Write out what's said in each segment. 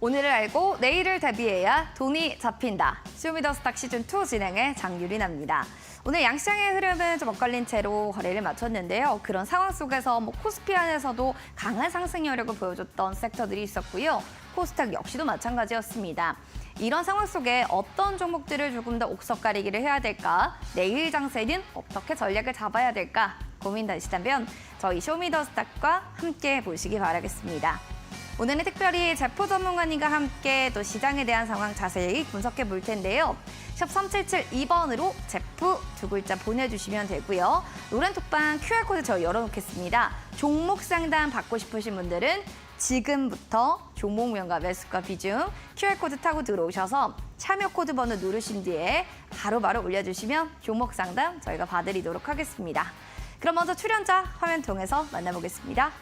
오늘을 알고 내일을 대비해야 돈이 잡힌다. 쇼미더스탁 시즌2 진행의 장유린입니다. 오늘 양시장의 흐름은 좀 엇갈린 채로 거래를 마쳤는데요. 그런 상황 속에서 코스피 안에서도 강한 상승 여력을 보여줬던 섹터들이 있었고요. 코스닥 역시도 마찬가지였습니다. 이런 상황 속에 어떤 종목들을 조금 더 옥석가리기를 해야 될까? 내일 장세는 어떻게 전략을 잡아야 될까? 고민되시다면 저희 쇼미더스탁과 함께 보시기 바라겠습니다. 오늘은 특별히 제프 전문가님과 함께 또 시장에 대한 상황 자세히 분석해 볼 텐데요. 샵 3772번으로 제프 두 글자 보내주시면 되고요. 노란톡방 QR코드 저 열어놓겠습니다. 종목 상담 받고 싶으신 분들은 지금부터 종목명과 매수가 비중 QR코드 타고 들어오셔서 참여 코드 번호 누르신 뒤에 바로바로 올려주시면 종목 상담 저희가 봐드리도록 하겠습니다. 그럼 먼저 출연자 화면 통해서 만나보겠습니다.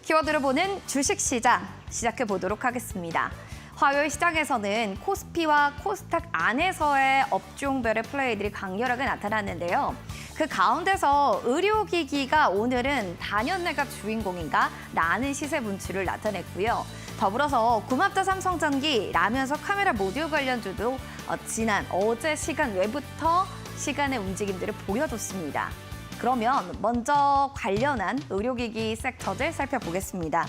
키워드로 보는 주식시장 시작해 보도록 하겠습니다. 화요일 시장에서는 코스피와 코스닥 안에서의 업종별의 플레이들이 강렬하게 나타났는데요. 그 가운데서 의료기기가 오늘은 단연내가 주인공인가 라는 시세 분출을 나타냈고요. 더불어서 구맙다 삼성전기, 라면서 카메라 모듈 관련주도 지난 어제 시간 외부터 시간의 움직임들을 보여줬습니다. 그러면 먼저 관련한 의료기기 섹터들 살펴보겠습니다.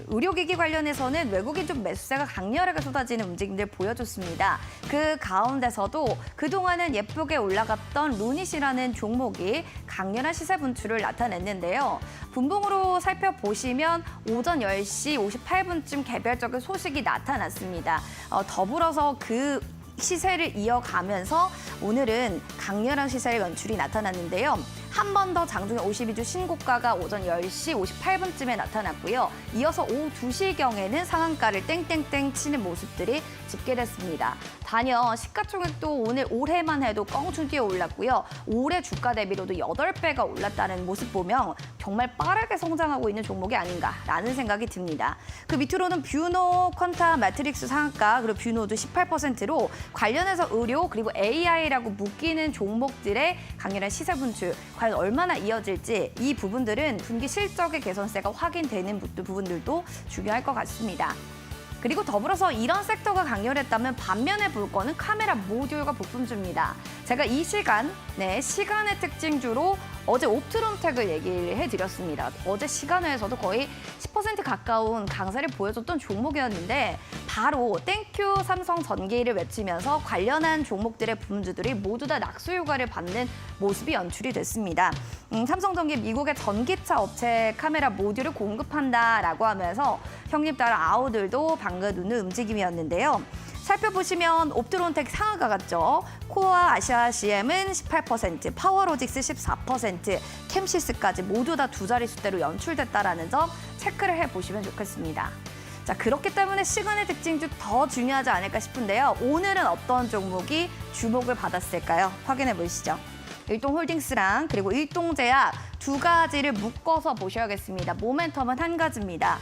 의료기기 관련해서는 외국인 좀 매수세가 강렬하게 쏟아지는 움직임들 보여줬습니다. 그 가운데서도 그동안은 예쁘게 올라갔던 루닛이라는 종목이 강렬한 시세 분출을 나타냈는데요. 분봉으로 살펴보시면 오전 10시 58분쯤 개별적인 소식이 나타났습니다. 더불어서 그 시세를 이어가면서 오늘은 강렬한 시세의 연출이 나타났는데요. 한 번 더 장중에 52주 신고가가 오전 10시 58분쯤에 나타났고요. 이어서 오후 2시경에는 상한가를 땡땡땡 치는 모습들이 집계됐습니다. 단연 시가총액도 오늘 올해만 해도 껑충 뛰어 올랐고요. 올해 주가 대비로도 8배가 올랐다는 모습 보면 정말 빠르게 성장하고 있는 종목이 아닌가라는 생각이 듭니다. 그 밑으로는 뷰노, 퀀타, 매트릭스 상한가, 그리고 뷰노도 18%로 관련해서 의료 그리고 AI라고 묶이는 종목들의 강렬한 시세 분출 과연 얼마나 이어질지 이 부분들은 분기 실적의 개선세가 확인되는 부분들도 중요할 것 같습니다. 그리고 더불어서 이런 섹터가 강렬했다면 반면에 볼 거는 카메라 모듈과 부품주입니다. 제가 이 시간의 특징주로 어제 옵트론텍을 얘기를 해드렸습니다. 어제 시간회에서도 거의 10% 가까운 강세를 보여줬던 종목이었는데 바로 땡큐 삼성전기를 외치면서 관련한 종목들의 부품주들이 모두 다 낙수 효과를 받는 모습이 연출이 됐습니다. 삼성전기 미국의 전기차 업체 카메라 모듈을 공급한다라고 하면서 형님 따라 아우들도 방긋웃는 움직임이었는데요. 살펴보시면 옵트론텍 상한가 같죠. 코어와 아시아 CM은 18%, 파워로직스 14%, 캠시스까지 모두 다 두 자릿수대로 연출됐다는 점 체크를 해보시면 좋겠습니다. 자, 그렇기 때문에 시간의 특징 중 더 중요하지 않을까 싶은데요. 오늘은 어떤 종목이 주목을 받았을까요? 확인해 보시죠. 일동홀딩스랑 그리고 일동제약 두 가지를 묶어서 보셔야겠습니다. 모멘텀은 한 가지입니다.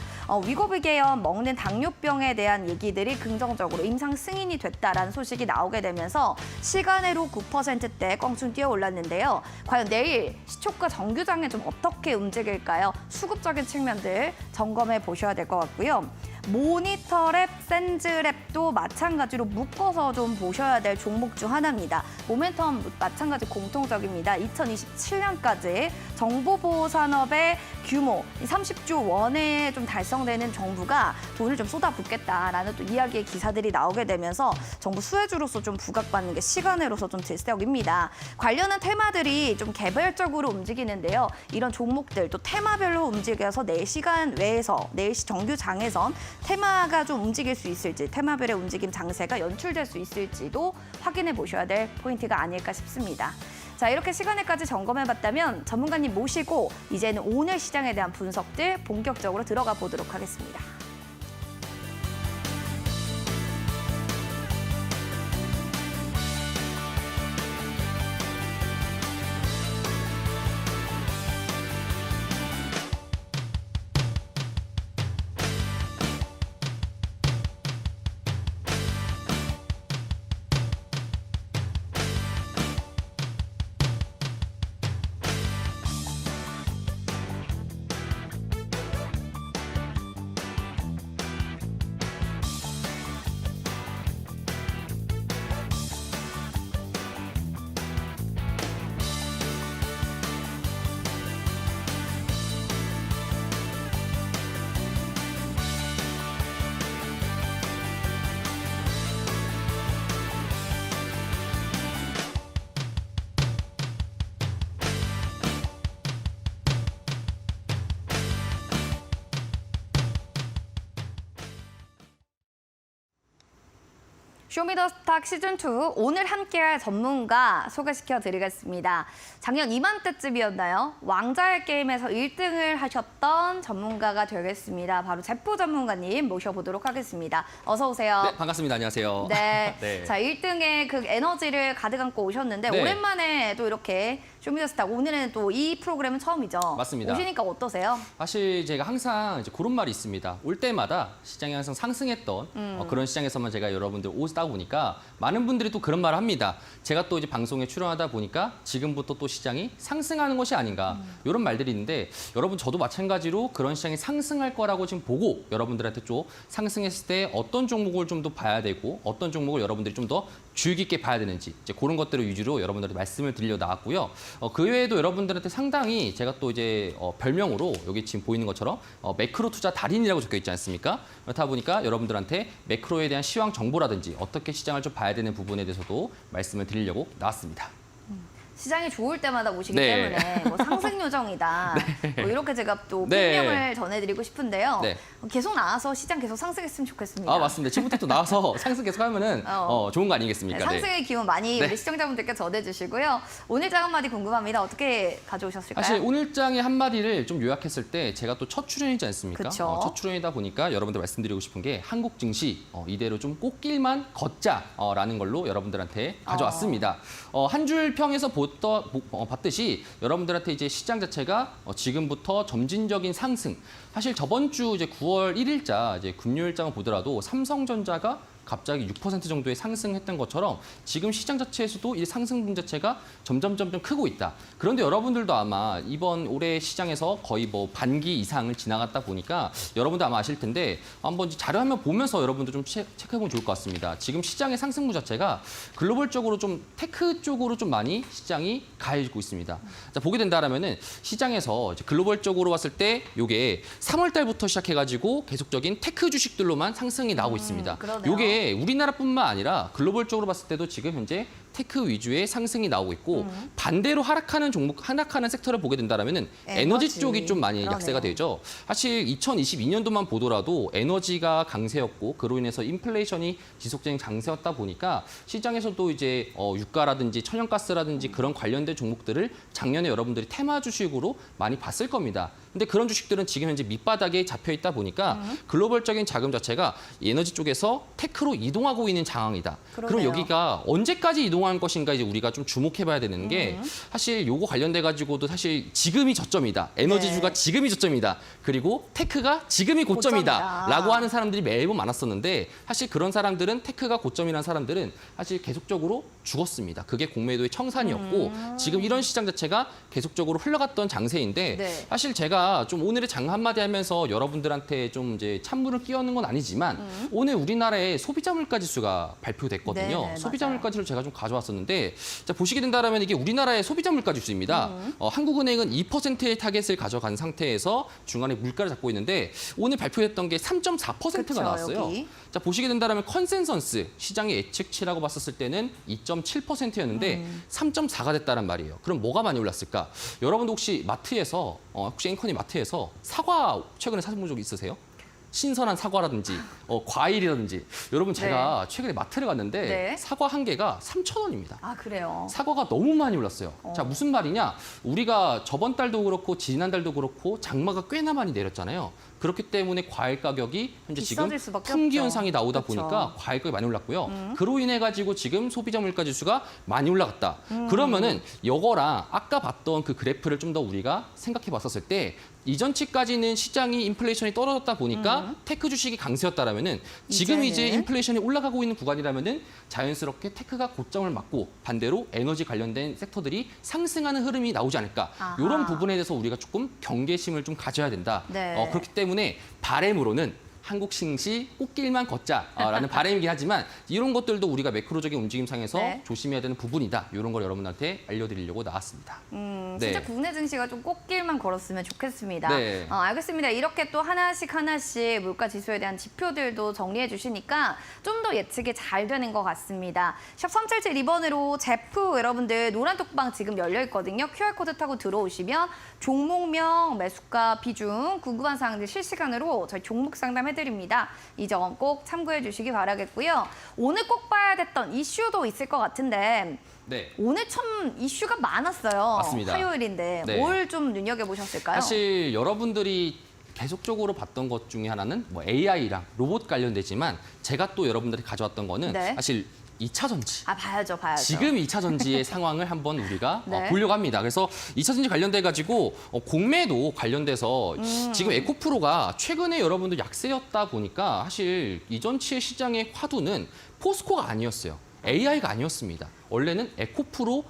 위고비 계열 먹는 당뇨병에 대한 얘기들이 긍정적으로 임상 승인이 됐다라는 소식이 나오게 되면서 시간으로 9%대 껑충 뛰어 올랐는데요. 과연 내일 시초가 정규장에 좀 어떻게 움직일까요? 수급적인 측면들 점검해 보셔야 될 것 같고요. 모니터랩, 센즈랩도 마찬가지로 묶어서 좀 보셔야 될 종목 중 하나입니다. 모멘텀 마찬가지 공통적입니다. 2027년까지 정보보호 산업의 규모 30조 원에 좀 달성되는 정부가 돈을 좀 쏟아붓겠다라는 또 이야기의 기사들이 나오게 되면서 정부 수혜주로서 좀 부각받는 게 시간으로서 좀 들썩입니다. 관련한 테마들이 좀 개별적으로 움직이는데요. 이런 종목들 또 테마별로 움직여서 4시간 외에서 4시 정규장에선 테마가 좀 움직일 수 있을지, 테마별의 움직임 장세가 연출될 수 있을지도 확인해 보셔야 될 포인트가 아닐까 싶습니다. 자, 이렇게 시간에까지 점검해봤다면 전문가님 모시고 이제는 오늘 시장에 대한 분석들 본격적으로 들어가 보도록 하겠습니다. 쇼미더스탁 시즌2 오늘 함께할 전문가 소개시켜드리겠습니다. 작년 이맘때쯤이었나요? 왕자의 게임에서 1등을 하셨던 전문가가 되겠습니다. 바로 제프 전문가님 모셔보도록 하겠습니다. 어서 오세요. 네, 반갑습니다. 안녕하세요. 네. 네. 자, 1등의 그 에너지를 가득 안고 오셨는데 네. 오랜만에 또 이렇게 쇼미더스탁 오늘은 또 이 프로그램은 처음이죠. 맞습니다. 오시니까 어떠세요? 사실 제가 항상 이제 그런 말이 있습니다. 올 때마다 시장이 항상 상승했던 그런 시장에서만 제가 여러분들 오다 보니까 많은 분들이 또 그런 말을 합니다. 제가 또 이제 방송에 출연하다 보니까 지금부터 또 시장이 상승하는 것이 아닌가 이런 말들이 있는데 여러분 저도 마찬가지로 그런 시장이 상승할 거라고 지금 보고 여러분들한테 좀 상승했을 때 어떤 종목을 좀 더 봐야 되고 어떤 종목을 여러분들이 좀 더 주의 깊게 봐야 되는지 이제 그런 것들을 위주로 여러분들한테 말씀을 드리려 나왔고요. 그 외에도 여러분들한테 상당히 제가 또 이제 별명으로 여기 지금 보이는 것처럼 매크로 투자 달인이라고 적혀 있지 않습니까? 그렇다 보니까 여러분들한테 매크로에 대한 시황 정보라든지 어떻게 시장을 좀 봐야 되는 부분에 대해서도 말씀을 드리려고 나왔습니다. 시장이 좋을 때마다 오시기 네. 때문에 뭐 상승 요정이다. 뭐 이렇게 제가 또 네. 필명을 전해드리고 싶은데요. 네. 계속 나와서 시장 계속 상승했으면 좋겠습니다. 아 맞습니다. 지금부터 또 나와서 상승 계속 하면은 좋은 거 아니겠습니까? 네, 상승의 기운 많이 네. 우리 시청자분들께 전해주시고요. 오늘장 한마디 궁금합니다. 어떻게 가져오셨을까요? 사실 오늘장의 한마디를 좀 요약했을 때 제가 또 첫 출연이지 않습니까? 그쵸. 첫 출연이다 보니까 여러분들 말씀드리고 싶은 게 한국 증시 이대로 좀 꽃길만 걷자라는 걸로 여러분들한테 가져왔습니다. 한 줄 평에서 봤듯이 여러분들한테 이제 시장 자체가 지금부터 점진적인 상승. 사실 저번 주 이제 9월 1일자 이제 금요일장을 보더라도 삼성전자가 갑자기 6% 정도의 상승했던 것처럼 지금 시장 자체에서도 이 상승분 자체가 점점 크고 있다. 그런데 여러분들도 아마 이번 올해 시장에서 거의 뭐 반기 이상을 지나갔다 보니까 여러분도 아마 아실 텐데 한번 자료 한번 보면서 여러분도 좀 체크해보면 좋을 것 같습니다. 지금 시장의 상승분 자체가 글로벌적으로 좀 테크 쪽으로 좀 많이 시장이 가해지고 있습니다. 자, 보게 된다라면은 시장에서 이제 글로벌적으로 봤을 때 이게 3월 달부터 시작해가지고 계속적인 테크 주식들로만 상승이 나오고 있습니다. 그러네요. 요게 우리나라뿐만 아니라 글로벌적으로 봤을 때도 지금 현재 테크 위주의 상승이 나오고 있고 반대로 하락하는 종목, 하락하는 섹터를 보게 된다면은 에너지 쪽이 좀 많이 그러네요. 약세가 되죠. 사실 2022년도만 보더라도 에너지가 강세였고 그로 인해서 인플레이션이 지속적인 강세였다 보니까 시장에서도 이제 유가라든지 천연가스라든지 그런 관련된 종목들을 작년에 여러분들이 테마 주식으로 많이 봤을 겁니다. 근데 그런 주식들은 지금 현재 밑바닥에 잡혀 있다 보니까 글로벌적인 자금 자체가 에너지 쪽에서 테크로 이동하고 있는 상황이다. 그럼 그러네요. 여기가 언제까지 이동할 것인가 이제 우리가 좀 주목해봐야 되는 게 사실 요거 관련돼 가지고도 사실 지금이 저점이다. 에너지주가 네. 지금이 저점이다. 그리고 테크가 지금이 고점이다. 고점이다. 라고 하는 사람들이 매번 많았었는데 사실 그런 사람들은 테크가 고점이라는 사람들은 사실 계속적으로 죽었습니다. 그게 공매도의 청산이었고 지금 이런 시장 자체가 계속적으로 흘러갔던 장세인데 네. 사실 제가 좀 오늘의 장 한마디 하면서 여러분들한테 좀 이제 찬물을 끼얹는 건 아니지만 오늘 우리나라의 소비자 물가 지수가 발표됐거든요. 네, 소비자 맞아요. 물가 지수를 제가 좀 가져왔었는데 자, 보시게 된다면 이게 우리나라의 소비자 물가 지수입니다. 한국은행은 2%의 타겟을 가져간 상태에서 중간에 물가를 잡고 있는데 오늘 발표됐던 게 3.4%가 그쵸, 나왔어요. 여기. 자, 보시게 된다면 컨센서스 시장의 예측치라고 봤었을 때는 2.7%였는데 3.4가 됐다는 말이에요. 그럼 뭐가 많이 올랐을까? 여러분도 혹시 마트에서 혹시 앵커님 마트에서 사과 최근에 사본 적 있으세요? 신선한 사과라든지 과일이라든지 여러분 제가 최근에 마트를 갔는데 네. 사과 한 개가 3,000원입니다. 아, 그래요. 사과가 너무 많이 올랐어요. 자, 무슨 말이냐? 우리가 저번 달도 그렇고 지난달도 그렇고 장마가 꽤나 많이 내렸잖아요. 그렇기 때문에 과일 가격이 현재 지금 비싸질 수밖에 풍기 없죠. 현상이 나오다 그쵸. 보니까 과일 가격이 많이 올랐고요. 그로 인해 가지고 지금 소비자 물가 지수가 많이 올라갔다. 그러면은 이거랑 아까 봤던 그 그래프를 좀 더 우리가 생각해 봤었을 때 이전치까지는 시장이 인플레이션이 떨어졌다 보니까 테크 주식이 강세였다라면은 지금 이제 이제는? 인플레이션이 올라가고 있는 구간이라면은 자연스럽게 테크가 고점을 맞고 반대로 에너지 관련된 섹터들이 상승하는 흐름이 나오지 않을까. 아하. 이런 부분에 대해서 우리가 조금 경계심을 좀 가져야 된다. 네. 그렇기 때문에 바램으로는 한국 증시 꽃길만 걷자라는 바람이긴 하지만 이런 것들도 우리가 매크로적인 움직임상에서 네. 조심해야 되는 부분이다. 이런 걸 여러분한테 알려드리려고 나왔습니다. 진짜 국내 증시가 좀 꽃길만 걸었으면 좋겠습니다. 네. 알겠습니다. 이렇게 또 하나씩 물가 지수에 대한 지표들도 정리해 주시니까 좀 더 예측이 잘 되는 것 같습니다. 샵 377 2번으로 제프 여러분들 노란 톡방 지금 열려 있거든요. QR코드 타고 들어오시면 종목명, 매수가, 비중, 궁금한 사항들 실시간으로 저희 종목 상담 해드립니다. 이 점 꼭 참고해 주시기 바라겠고요. 오늘 꼭 봐야 됐던 이슈도 있을 것 같은데 네. 오늘 참 이슈가 많았어요. 맞습니다. 화요일인데 네. 뭘 좀 눈여겨보셨을까요? 사실 여러분들이 계속적으로 봤던 것 중에 하나는 뭐 AI랑 로봇 관련되지만 제가 또 여러분들이 가져왔던 거는 네. 사실 2차 전지. 봐야죠. 지금 2차 전지의 상황을 한번 우리가 네. 보려고 합니다. 그래서 2차 전지 관련돼가지고 공매도 관련돼서 지금 에코프로가 최근에 여러분들 약세였다 보니까 사실 이전치의 시장의 화두는 포스코가 아니었어요. AI가 아니었습니다. 원래는 에코프로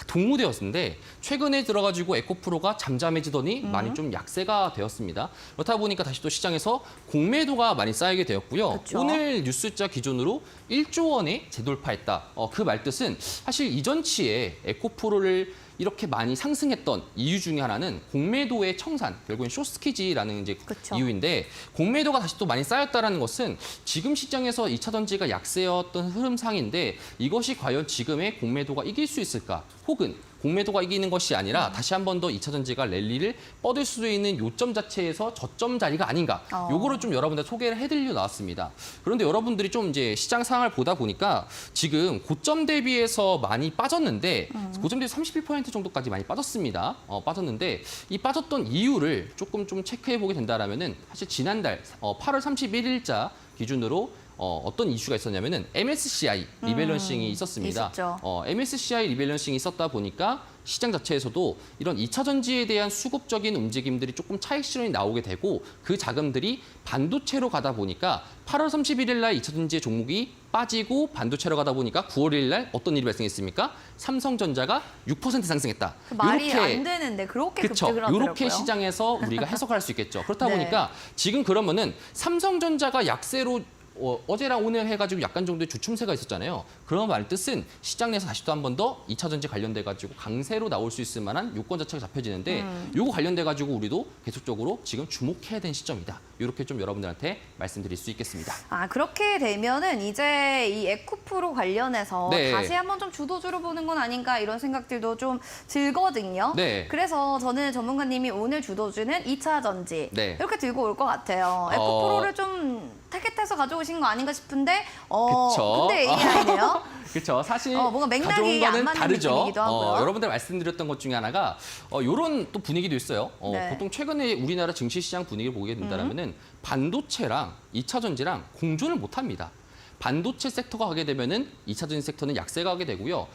동무대였는데 최근에 들어가지고 에코프로가 잠잠해지더니 많이 좀 약세가 되었습니다. 그렇다 보니까 다시 또 시장에서 공매도가 많이 쌓이게 되었고요. 그렇죠. 오늘 뉴스자 기준으로 1조 원에 재돌파했다. 그 말뜻은 사실 이전치에 에코프로를 이렇게 많이 상승했던 이유 중에 하나는 공매도의 청산, 결국엔 쇼스퀴지라는 이제 그쵸. 이유인데 공매도가 다시 또 많이 쌓였다는 것은 지금 시장에서 2차 전지가 약세였던 흐름상인데 이것이 과연 지금의 공매도가 이길 수 있을까? 혹은 공매도가 이기는 것이 아니라 다시 한 번 더 2차 전지가 랠리를 뻗을 수 있는 요점 자체에서 저점 자리가 아닌가. 요거를 좀 여러분들 소개를 해드리려 나왔습니다. 그런데 여러분들이 좀 이제 시장 상황을 보다 보니까 지금 고점 대비해서 많이 빠졌는데 고점 대비 31% 정도까지 많이 빠졌습니다. 빠졌는데 이 빠졌던 이유를 조금 좀 체크해 보게 된다라면은 사실 지난달 8월 31일자 기준으로 어떤 이슈가 있었냐면은 MSCI 리밸런싱이 있었습니다. 있었죠. MSCI 리밸런싱이 있었다 보니까 시장 자체에서도 이런 2차 전지에 대한 수급적인 움직임들이 조금 차익 실현이 나오게 되고 그 자금들이 반도체로 가다 보니까 8월 31일 날 2차 전지의 종목이 빠지고 반도체로 가다 보니까 9월 1일 날 어떤 일이 발생했습니까? 삼성전자가 6% 상승했다. 그 말이 안 되는데 그렇게 그렇죠. 급등을 하더라고요. 이렇게 시장에서 우리가 해석할 수 있겠죠. 그렇다 네. 보니까 지금 그러면은 삼성전자가 약세로 어제랑 오늘 해가지고 약간 정도의 주춤세가 있었잖아요. 그런 말 뜻은 시장 내에서 다시 또 한 번 더 2차 전지 관련돼가지고 강세로 나올 수 있을 만한 요건 자체가 잡혀지는데 요거 관련돼가지고 우리도 계속적으로 지금 주목해야 되는 시점이다. 이렇게 좀 여러분들한테 말씀드릴 수 있겠습니다. 그렇게 되면은 이제 이 에코프로 관련해서 네. 다시 한번 좀 주도주로 보는 건 아닌가 이런 생각들도 좀 들거든요. 네. 그래서 저는 전문가님이 오늘 주도주는 2차 전지 네. 이렇게 들고 올 것 같아요. 에코프로를 좀 타겟해서 가져오신 거 아닌가 싶은데 그쵸. 근데 AI네요. 그렇죠. 사실 뭔가 맥락이 가져온 안 거는 맞는 다르죠. 느낌이기도 하고요. 여러분들 말씀드렸던 것 중에 하나가 이런 또 분위기도 있어요. 네. 보통 최근에 우리나라 증시 시장 분위기를 보게 된다면은 반도체랑 2차 전지랑 공존을 못 합니다. 반도체 섹터가 가게 되면은 2차 전지 섹터는 약세가 하게 되고요.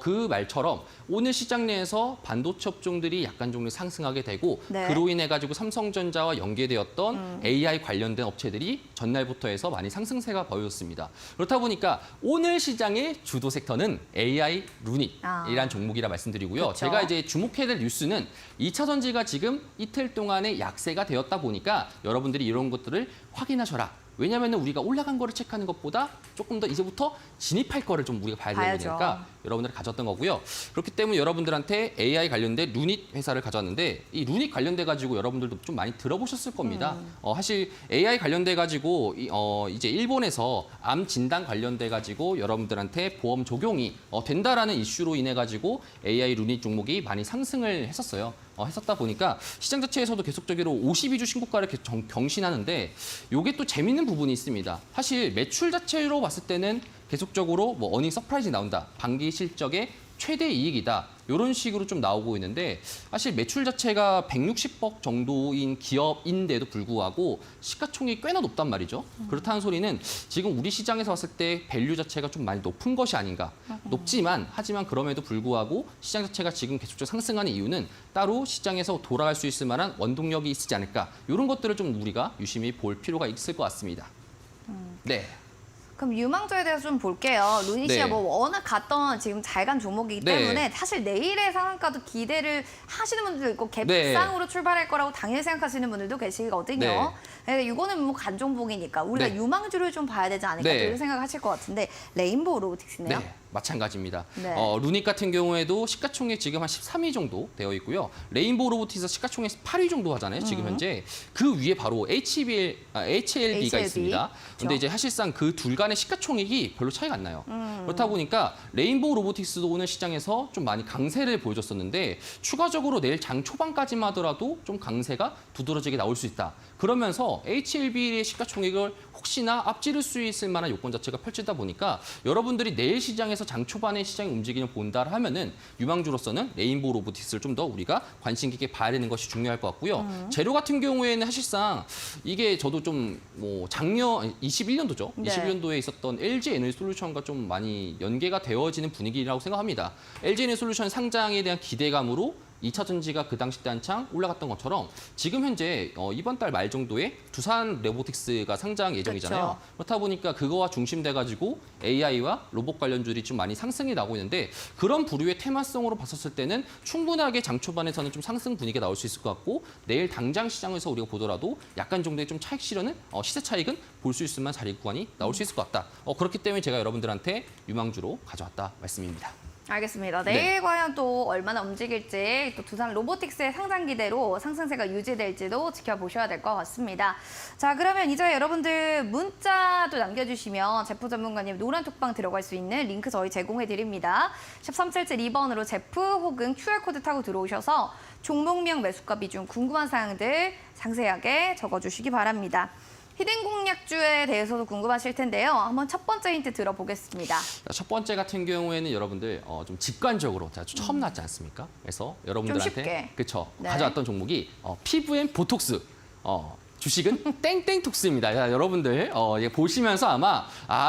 그 말처럼 오늘 시장 내에서 반도체 업종들이 약간 정도 상승하게 되고 네. 그로 인해 가지고 삼성전자와 연계되었던 AI 관련된 업체들이 전날부터 해서 많이 상승세가 보였습니다. 그렇다 보니까 오늘 시장의 주도 섹터는 AI 루닛이란 종목이라 말씀드리고요. 그쵸. 제가 이제 주목해야 될 뉴스는 2차 전지가 지금 이틀 동안의 약세가 되었다 보니까 여러분들이 이런 것들을 확인하셔라. 왜냐하면 우리가 올라간 거를 체크하는 것보다 조금 더 이제부터 진입할 거를 좀 우리가 봐야 되는 봐야죠. 거니까 여러분들 가졌던 거고요. 그렇기 때문에 여러분들한테 AI 관련된 루닛 회사를 가져왔는데 이 루닛 관련돼 가지고 여러분들도 좀 많이 들어보셨을 겁니다. 사실 AI 관련돼 가지고 이제 일본에서 암 진단 관련돼 가지고 여러분들한테 보험 적용이 된다라는 이슈로 인해 가지고 AI 루닛 종목이 많이 상승을 했었어요. 했었다 보니까 시장 자체에서도 계속적으로 52주 신고가를 경신하는데 이게 또 재밌는 부분이 있습니다. 사실 매출 자체로 봤을 때는 계속적으로 뭐 어닝 서프라이즈 나온다. 반기 실적의 최대 이익이다. 이런 식으로 좀 나오고 있는데 사실 매출 자체가 160억 정도인 기업인데도 불구하고 시가총액이 꽤나 높단 말이죠. 그렇다는 소리는 지금 우리 시장에서 봤을 때 밸류 자체가 좀 많이 높은 것이 아닌가. 하지만 그럼에도 불구하고 시장 자체가 지금 계속적으로 상승하는 이유는 따로 시장에서 돌아갈 수 있을 만한 원동력이 있지 않을까. 이런 것들을 좀 우리가 유심히 볼 필요가 있을 것 같습니다. 네. 그럼 유망주에 대해서 좀 볼게요. 루니 씨가 네. 뭐 워낙 갔던 지금 잘 간 종목이기 네. 때문에 사실 내일의 상한가도 기대를 하시는 분들도 있고 네. 갭상으로 출발할 거라고 당일 생각하시는 분들도 계시거든요. 네. 이거는 뭐 간 종목이니까 우리가 네. 유망주를 좀 봐야 되지 않을까 네. 이런 생각을 하실 것 같은데 레인보우 로보틱스네요. 네. 마찬가지입니다. 네. 루닉 같은 경우에도 시가총액 지금 한 13위 정도 되어 있고요. 레인보우 로보틱스 시가총액 8위 정도 하잖아요. 지금 현재 그 위에 바로 HLB가 있습니다. 근데 이제 사실상 그 둘 간의 시가총액이 별로 차이가 안 나요. 그렇다 보니까 레인보우 로보틱스도 오늘 시장에서 좀 많이 강세를 보여줬었는데 추가적으로 내일 장 초반까지만 하더라도 좀 강세가 두드러지게 나올 수 있다. 그러면서 HLB의 시가총액을 혹시나 앞지를 수 있을 만한 요건 자체가 펼치다 보니까 여러분들이 내일 시장에서 장 초반에 시장의 움직임을 본다 하면은 유망주로서는 레인보우 로보틱스를 좀 더 우리가 관심 깊게 봐야 되는 것이 중요할 것 같고요. 재료 같은 경우에는 사실상 이게 저도 좀 뭐 작년 21년도죠. 네. 21년도에 있었던 LG 에너지솔루션과 좀 많이 연계가 되어지는 분위기라고 생각합니다. LG 에너지솔루션 상장에 대한 기대감으로 2차 전지가 그 당시 때 한창 올라갔던 것처럼 지금 현재 이번 달 말 정도에 두산 로보틱스가 상장 예정이잖아요. 그렇죠. 그렇다 보니까 그거와 중심돼가지고 AI와 로봇 관련주들이 좀 많이 상승이 나오고 있는데 그런 부류의 테마성으로 봤었을 때는 충분하게 장 초반에서는 좀 상승 분위기가 나올 수 있을 것 같고 내일 당장 시장에서 우리가 보더라도 약간 정도의 좀 차익 실현은 시세 차익은 볼 수 있을 만한 자리 구간이 나올 수 있을 것 같다. 그렇기 때문에 제가 여러분들한테 유망주로 가져왔다 말씀입니다. 알겠습니다. 네. 내일 과연 또 얼마나 움직일지 또 두산 로보틱스의 상장 기대로 상승세가 유지될지도 지켜보셔야 될 것 같습니다. 자, 그러면 이제 여러분들 문자도 남겨주시면 제프 전문가님 노란톡방 들어갈 수 있는 링크 저희 제공해드립니다. 샵 3772번으로 제프 혹은 QR코드 타고 들어오셔서 종목명 매수가 비중 궁금한 사항들 상세하게 적어주시기 바랍니다. 히든 공략주에 대해서도 궁금하실 텐데요. 한번 첫 번째 힌트 들어보겠습니다. 첫 번째 같은 경우에는 여러분들 좀 직관적으로 제가 처음 나왔지 않습니까? 그래서 여러분들한테 쉽게. 그쵸 네. 가져왔던 종목이 피부앤 보톡스. 주식은 땡땡톡스입니다. 자, 여러분들 이게 보시면서 아마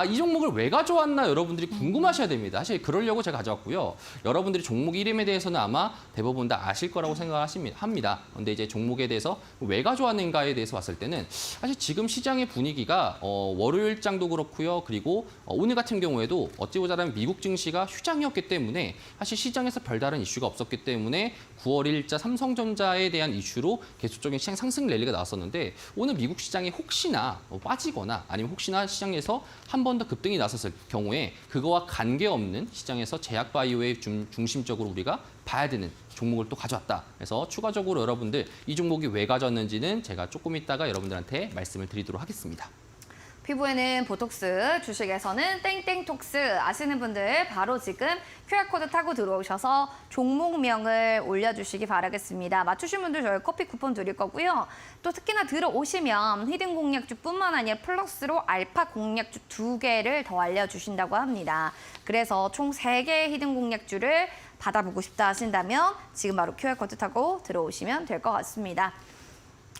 이 종목을 왜 가져왔나 여러분들이 궁금하셔야 됩니다. 사실 그러려고 제가 가져왔고요. 여러분들이 종목 이름에 대해서는 아마 대부분 다 아실 거라고 생각합니다. 근데 이제 종목에 대해서 왜 가져왔는가에 대해서 봤을 때는 사실 지금 시장의 분위기가 월요일장도 그렇고요. 그리고 오늘 같은 경우에도 어찌 보자면 미국 증시가 휴장이었기 때문에 사실 시장에서 별다른 이슈가 없었기 때문에 9월 1일자 삼성전자에 대한 이슈로 계속적인 시장 상승 랠리가 나왔었는데 오늘 미국 시장이 혹시나 빠지거나 아니면 혹시나 시장에서 한 번 더 급등이 나섰을 경우에 그거와 관계없는 시장에서 제약바이오의 중심적으로 우리가 봐야 되는 종목을 또 가져왔다. 그래서 추가적으로 여러분들 이 종목이 왜 가져왔는지는 제가 조금 이따가 여러분들한테 말씀을 드리도록 하겠습니다. 피부에는 보톡스, 주식에서는 땡땡톡스 아시는 분들 바로 지금 QR코드 타고 들어오셔서 종목명을 올려주시기 바라겠습니다. 맞추신 분들 저희 커피 쿠폰 드릴 거고요. 또 특히나 들어오시면 히든 공략주뿐만 아니라 플러스로 알파 공략주 2개를 더 알려주신다고 합니다. 그래서 총 3개의 히든 공략주를 받아보고 싶다 하신다면 지금 바로 QR코드 타고 들어오시면 될 것 같습니다.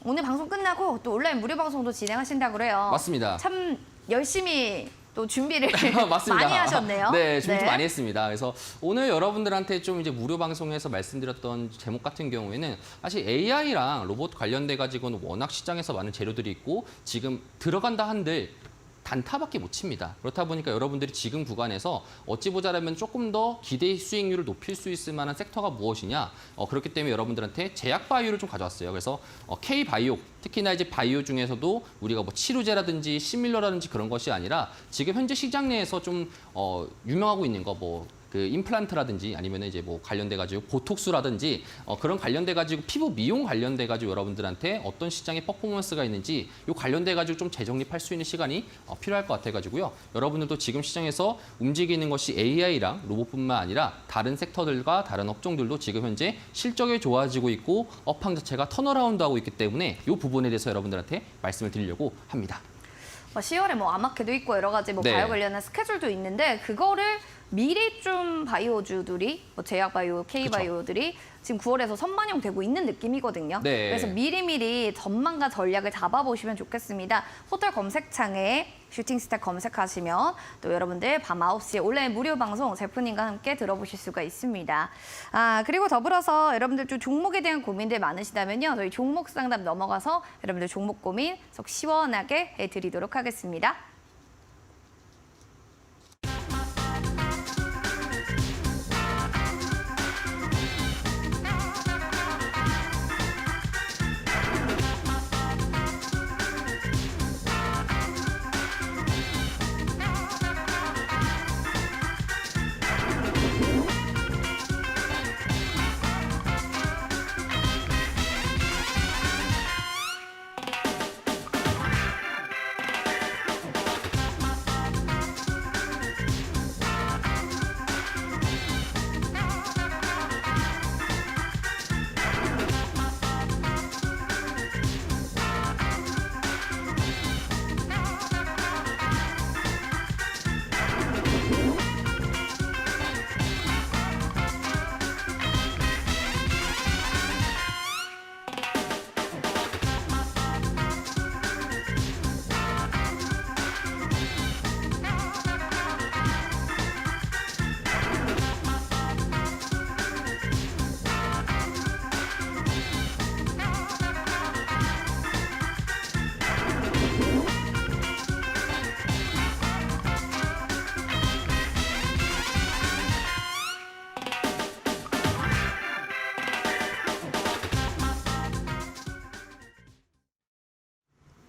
오늘 방송 끝나고 또 온라인 무료 방송도 진행하신다고 그래요. 맞습니다. 참 열심히 또 준비를 맞습니다. 많이 하셨네요. 네, 준비 좀 많이 했습니다. 그래서 오늘 여러분들한테 좀 이제 무료 방송에서 말씀드렸던 제목 같은 경우에는 사실 AI랑 로봇 관련돼 가지고는 워낙 시장에서 많은 재료들이 있고 지금 들어간다 한들 단타밖에 못 칩니다. 그렇다 보니까 여러분들이 지금 구간에서 어찌 보자라면 조금 더 기대 수익률을 높일 수 있을 만한 섹터가 무엇이냐. 그렇기 때문에 여러분들한테 제약바이오를 좀 가져왔어요. 그래서 K바이오, 특히나 이제 바이오 중에서도 우리가 뭐 치료제라든지 시밀러라든지 그런 것이 아니라 지금 현재 시장 내에서 좀 유명하고 있는 거 그 임플란트라든지 아니면 이제 뭐 관련돼 가지고 보톡스라든지 그런 관련돼 가지고 피부 미용 관련돼 가지고 여러분들한테 어떤 시장의 퍼포먼스가 있는지 요 관련돼 가지고 좀 재정립할 수 있는 시간이 필요할 것 같아 가지고요. 여러분들도 지금 시장에서 움직이는 것이 AI랑 로봇뿐만 아니라 다른 섹터들과 다른 업종들도 지금 현재 실적이 좋아지고 있고 업황 자체가 턴어라운드하고 있기 때문에 이 부분에 대해서 여러분들한테 말씀을 드리려고 합니다. 10월에 뭐 아마케도 있고 여러 가지 뭐 네. 바이오 관련한 스케줄도 있는데 그거를 미리 좀 바이오주들이 뭐 제약바이오, K바이오들이 지금 9월에서 선반영 되고 있는 느낌이거든요. 네. 그래서 미리미리 전망과 전략을 잡아보시면 좋겠습니다. 호텔 검색창에 슈팅스타 검색하시면 또 여러분들 밤 9시에 온라인 무료 방송 제프님과 함께 들어보실 수가 있습니다. 그리고 더불어서 여러분들 좀 종목에 대한 고민들 많으시다면요. 저희 종목 상담 넘어가서 여러분들 종목 고민 속 시원하게 해드리도록 하겠습니다.